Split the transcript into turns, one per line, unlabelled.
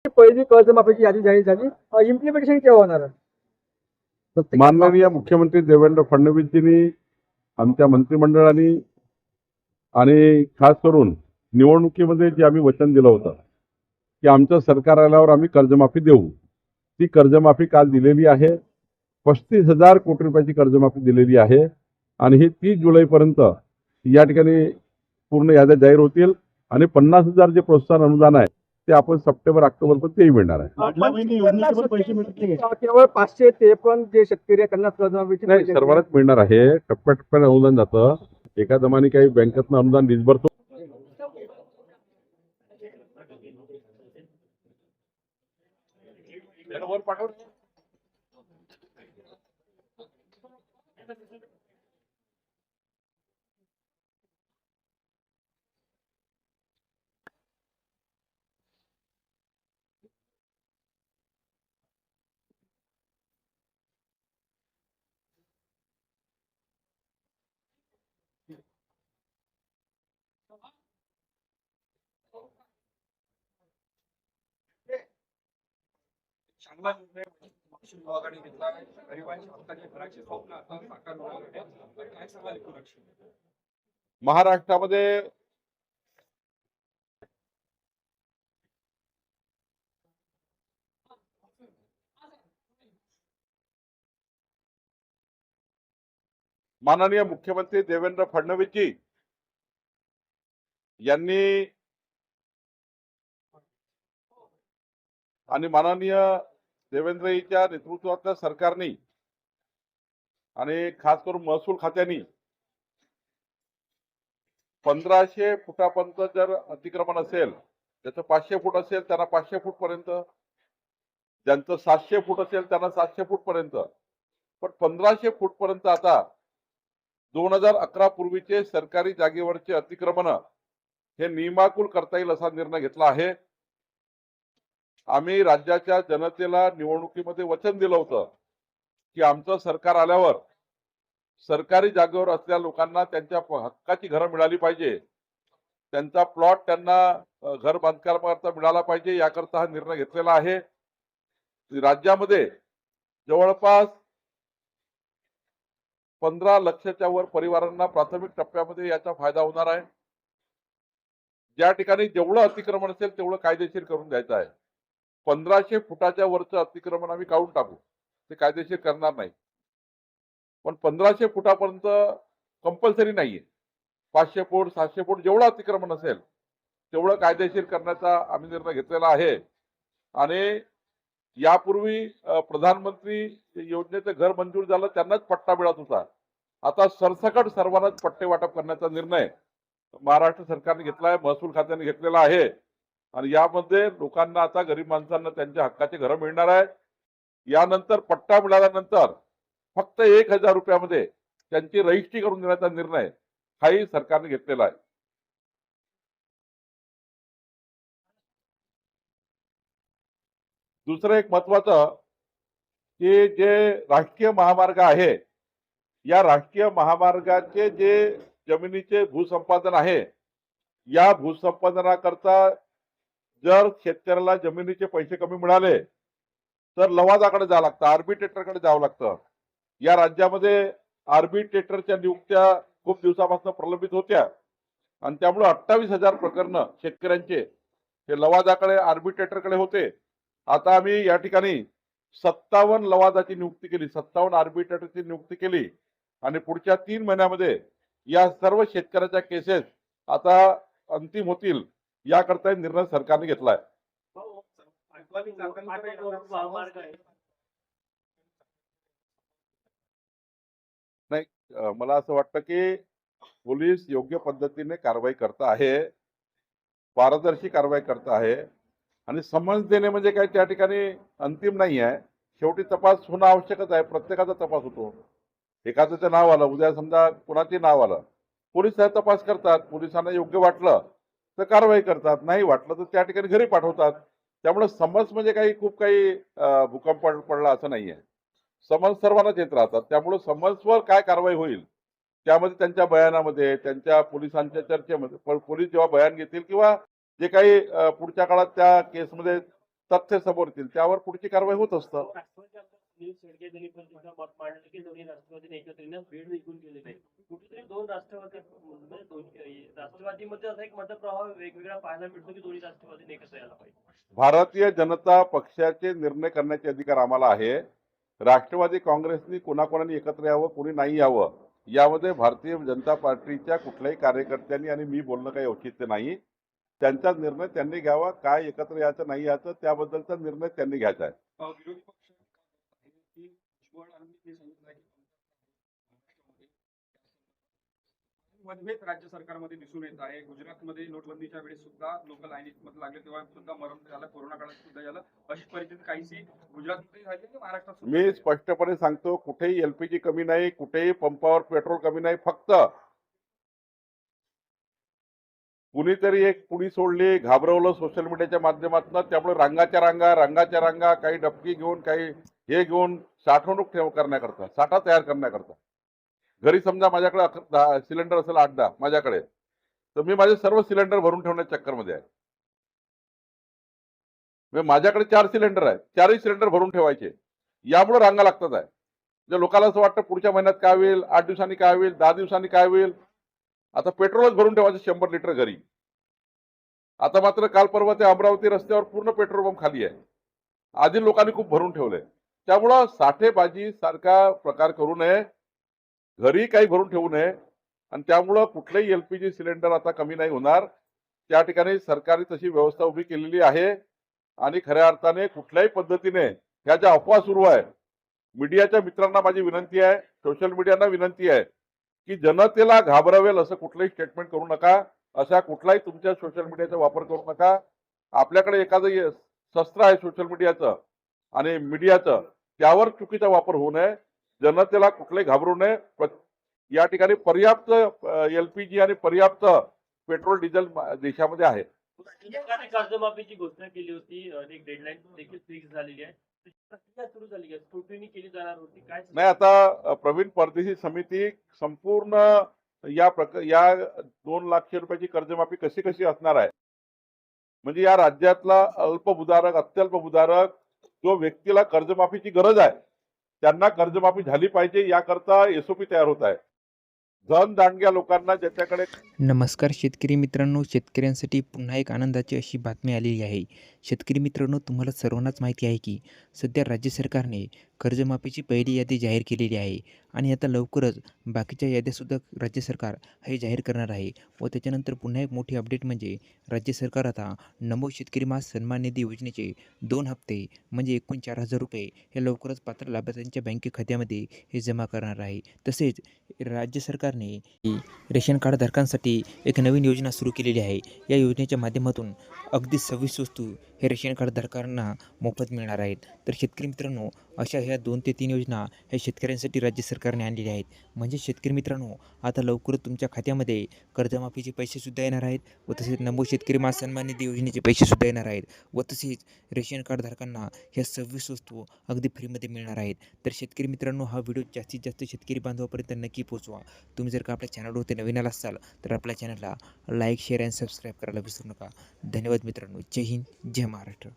पहिली कर्जमाफीची यादी जाहीर झाली, इम्प्लिमेंटेशन केव्हा होणार?
माननीय मुख्यमंत्री देवेंद्र फडणवीसजींनी आमच्या मंत्रिमंडळाने आणि खास करून निवडणुकीमध्ये जे आम्ही वचन दिलं होतं की आमचं सरकार आल्यावर आम्ही कर्जमाफी देऊ, ती कर्जमाफी काल दिलेली आहे. 35,000 कोटी रुपयाची कर्जमाफी दिलेली आहे आणि ही 30 जुलैपर्यंत या ठिकाणी पूर्ण याद्या जाहीर होतील आणि 50,000 जे प्रोत्साहन अनुदान आहे ते आपण सप्टेंबर ऑक्टोबरपर्यंत तेही मिळणार आहे.
केवळ 553 जे शेतकरी आहे त्यांना कर्जमाफीची
नाही, सर्वांनाच मिळणार आहे. टप्प्याटप्प्याने अनुदान जातं. एका दमाने काही बँकेतनं अनुदान डिस्बर्स
चांगला निर्णय आघाडी घेतला. गरिबांच्या हक्काच्या घराचे स्वप्न आता साकार होणार आहे. काय सांगाल
महाराष्ट्रामध्ये माननीय मुख्यमंत्री देवेंद्र फडणवीसजी यांनी आणि माननीय देवेंद्रजीच्या नेतृत्वातल्या सरकारने आणि खास करून महसूल खात्याने 1500 फुटापर्यंत जर अतिक्रमण असेल, त्याचं 500 फूट असेल त्यांना 500 फूट पर्यंत, ज्यांचं 700 फूट असेल त्यांना 700 फूट पर्यंत, पण 1500 फूट पर्यंत आता 2011 पूर्वीचे सरकारी जागेवरचे अतिक्रमण हे नियमाकुल करता येईल असा निर्णय घेतला आहे. आम्ही राज्याच्या जनतेला निवडणुकीमध्ये वचन दिलं होतं की आमचं सरकार आल्यावर सरकारी जागेवर असलेल्या लोकांना त्यांच्या हक्काची घरं मिळाली पाहिजे, त्यांचा प्लॉट त्यांना घर बांधकामाकरता मिळाला पाहिजे, याकरता हा निर्णय घेतलेला आहे. राज्यामध्ये जवळपास 15 लाखाच्या वर परिवारांना प्राथमिक टप्प्यामध्ये याचा फायदा होणार आहे. ज्या ठिकाणी जेवढं अतिक्रमण असेल तेवढं कायदेशीर करून द्यायचं आहे. 1500 फुटाच्या वरचं अतिक्रमण आम्ही काढून टाकू, ते कायदेशीर करणार नाही. पण 1500 फुटापर्यंत कंपल्सरी नाहीये. 500 फूट 700 फूट जेवढं अतिक्रमण असेल तेवढं कायदेशीर करण्याचा आम्ही निर्णय घेतलेला आहे. आणि यापूर्वी प्रधानमंत्री योजनेचं घर मंजूर झालं, त्यांनाच पट्टा मिळत होता. आता सरसकट सर्वांनाच पट्टे वाटप करण्याचा निर्णय महाराष्ट्र सरकारने घेतला आहे, महसूल खात्याने घेतलेला आहे. आणि यामध्ये लोकांना आता गरीब माणसांना त्यांच्या हक्काचे घरं मिळणार आहे. यानंतर पट्टा मिळाल्यानंतर फक्त 1000 रुपयामध्ये त्यांची रजिस्ट्री करून देण्याचा निर्णय हाही सरकारने घेतलेला आहे. दुसरं एक महत्वाचं की जे राष्ट्रीय महामार्ग आहे, या राष्ट्रीय महामार्गाचे जे जमिनीचे भूसंपादन आहे, या भूसंपादनाकरता जर शेतकऱ्याला जमिनीचे पैसे कमी मिळाले तर लवादाकडे जावं लागतं, आर्बिट्रेटरकडे जावं लागतं. या राज्यामध्ये आर्बिट्रेटरच्या नियुक्त्या खूप दिवसापासून प्रलंबित होत्या आणि त्यामुळे 28,000 प्रकरण शेतकऱ्यांचे हे लवादाकडे आर्बिट्रेटरकडे होते. आता आम्ही या ठिकाणी 57 लवादाची नियुक्ती केली, 57 आर्बिट्रेटरची नियुक्ती केली आणि पुढच्या 3 महिन्यामध्ये या सर्व शेतकऱ्याच्या केसेस आता अंतिम होतील, याकरता निर्णय सरकारने घेतलाय. नाही, मला असं वाटतं की पोलीस योग्य पद्धतीने कारवाई करत आहे, पारदर्शी कारवाई करत आहे आणि समन्स देणे म्हणजे काय त्या ठिकाणी अंतिम नाही आहे. शेवटी तपास होणं आवश्यकच आहे. प्रत्येकाचा तपास होतो. एखाद्याचं नाव आलं, उद्या समजा कोणाचे नाव आलं, पोलीस तपास करतात. पोलिसांना योग्य वाटलं तर कारवाई करतात, नाही वाटलं तर त्या ठिकाणी घरी पाठवतात. त्यामुळे समन्स म्हणजे खूप काही भूकंप पडला असं नाहीये. समन्स सर्वांनाच येत राहतात. त्यामुळे समन्सवर काय कारवाई होईल त्यामध्ये त्यांच्या बयानामध्ये, त्यांच्या पोलिसांच्या चर्चेमध्ये, पोलीस जेव्हा बयान घेतील किंवा जे काही पुढच्या काळात त्या केसमध्ये तथ्य समोर येतील त्यावर पुढची कारवाई होत असतं.
राष्ट्रवादी आमदार सुनील शेळके यांनी पण सुद्धा मत मांडलं की दोन्ही राष्ट्रवादीने एकत्रित बीड जिंकून केलेलं आहे. कुठेतरी दोन राष्ट्रवादी म्हणजे राष्ट्रवादीमध्ये असा एक मतप्रवाह वेगवेगळा पाहायला मिळतो की दोन्ही राष्ट्रवादीने एकत्र यायला पाहिजे.
भारतीय जनता पक्षाचे निर्णय करण्याचे अधिकार आम्हाला आहे. राष्ट्रवादी काँग्रेसनी कोणाकोणाने एकत्र यावं कोणी नाही यावं यामध्ये भारतीय जनता पार्टीच्या कुठल्याही कार्यकर्त्यांनी आणि मी बोलणं काही औचित्य नाही. त्यांचा निर्णय त्यांनी घ्यावा. काय एकत्र यायचं नाही यायचं त्याबद्दलचा निर्णय त्यांनी घ्यायचा आहे.
विरोधी पक्ष आहे की भुजबळ यांनी सांगितलं आहे की महाराष्ट्रामध्ये मतभेद राज्य सरकारमध्ये दिसून येत आहे. गुजरातमध्ये नोटबंदीच्या वेळेस सुद्धा लोक लाईनीत मध्ये लागले तेव्हा सुद्धा मरण झालं. कोरोना काळात सुद्धा झालं. अशी परिस्थिती काहीशी गुजरातमध्ये झाली की महाराष्ट्रात सुद्धा?
मी स्पष्टपणे सांगतो कुठेही एलपीजी कमी नाही, कुठेही पंपावर पेट्रोल कमी नाही. फक्त कुणीतरी एक पुडी सोडली, घाबरवलं सोशल मीडियाच्या माध्यमातून. त्यामुळे रंगाच्या रांगा काही डबकी घेऊन काही हे घेऊन साठवणूक करण्याकरता, साठा तयार करण्याकरता. घरी समजा माझ्याकडे सिलेंडर असेल 8-10 माझ्याकडे, तर मी माझे सर्व सिलेंडर भरून ठेवण्याच्या चक्करमध्ये आहे. म्हणजे माझ्याकडे 4 सिलेंडर आहेत, 4ही सिलेंडर भरून ठेवायचे. यामुळे रांगा लागतात आहे. जे लोकांना असं वाटतं पुढच्या महिन्यात काय होईल, 8 दिवसांनी काय होईल, 10 दिवसांनी काय होईल. आता पेट्रोलच भरून ठेवायचं 100 लिटर घरी. आता मात्र काल परवा ते अमरावती रस्त्यावर पूर्ण पेट्रोल पंप खाली आहे. आधी लोकांनी खूप भरून ठेवलंय. त्यामुळं साठेबाजी सारखा प्रकार करू नये, घरी काही भरून ठेवू नये. आणि त्यामुळं कुठलेही एलपीजी सिलेंडर आता कमी नाही होणार. त्या ठिकाणी सरकारने तशी व्यवस्था उभी केलेली आहे. आणि खऱ्या अर्थाने कुठल्याही पद्धतीने ह्या ज्या अफवा सुरू आहे, मीडियाच्या मित्रांना माझी विनंती आहे, सोशल मीडियांना विनंती आहे की जनतेला घाबरवेल असं कुठलंही स्टेटमेंट करू नका. अशा कुठलाही तुमच्या सोशल मीडियाचा वापर करू नका. आपल्याकडे एखादं शस्त्र आहे सोशल मीडियाचं आणि मीडियाचं, त्यावर चुकीचा वापर होऊ नये. जनतेला कुठलाही घाबरू नये. या ठिकाणी पर्याप्त एलपीजी आणि पर्याप्त पेट्रोल डिझेल देशामध्ये आहे.
सरकारने कर्जमाफीची घोषणा केली होती. एक डेडलाईन देखील फिक्स झालेली आहे. प्रक्रिया सुरू झाली आहे. स्क्रुटिनी केली जाणार होती. काय
नाही, आता प्रवीण परदेशी समिती संपूर्ण या 2 लाख रुपयाची कर्जमाफी कशी असणार आहे, म्हणजे या राज्यातला अल्पभूधारक अत्यल्पभूधारक जो व्यक्तीला कर्जमाफीची गरज आहे त्यांना कर्जमाफी झाली पाहिजे याकरता एसओपी तयार होत आहे. धनदांडग्या लोकांना ज्याच्याकडे.
नमस्कार शेतकरी मित्रांनो, शेतकऱ्यांसाठी पुन्हा एक आनंदाची अशी बातमी आलेली आहे. शेतकरी मित्रांनो, तुम्हाला सर्वांनाच माहिती आहे की सध्या राज्य सरकारने कर्जमाफीची पहिली यादी जाहीर केलेली आहे आणि आता लवकरच बाकीच्या याद्यासुद्धा राज्य सरकार हे जाहीर करणार आहे. व त्याच्यानंतर पुन्हा एक मोठी अपडेट म्हणजे राज्य सरकार आता नमो शेतकरी मास सन्मान निधी योजनेचे 2 हप्ते म्हणजे एकूण 4,000 रुपये हे लवकरच पात्र लाभार्थ्यांच्या बँक खात्यामध्ये हे जमा करणार आहे. तसेच राज्य सरकारने रेशन कार्ड धारकांसाठी एक नवीन योजना सुरू केलेली आहे. या योजनेच्या माध्यमातून अगदी 26 वस्तू हे रेशन कार्ड धारकांना मोफत मिळणार आहेत. तर शेतकरी मित्रांनो, अशा ह्या 2 ते 3 योजना ह्या शेतकऱ्यांसाठी राज्य सरकारने आणलेल्या आहेत. म्हणजे शेतकरी मित्रांनो, आता लवकरच तुमच्या खात्यामध्ये कर्जमाफीचे पैसेसुद्धा येणार आहेत व तसेच नमो शेतकरी मास सन्मान निधी योजनेचे पैसेसुद्धा येणार आहेत व तसेच रेशन कार्ड धारकांना ह्या 26 वस्तू अगदी फ्रीमध्ये मिळणार आहेत. तर शेतकरी मित्रांनो, हा व्हिडिओ जास्तीत जास्त शेतकरी बांधवापर्यंत नक्की पोहोचवा. तुम्ही जर का आपल्या चॅनलवरती नवीन आला असाल तर आपल्या चॅनलला लाईक, शेअर आणि सबस्क्राईब करायला विसरू नका. धन्यवाद मित्रांनो. जय हिंद, जय महाराष्ट्र.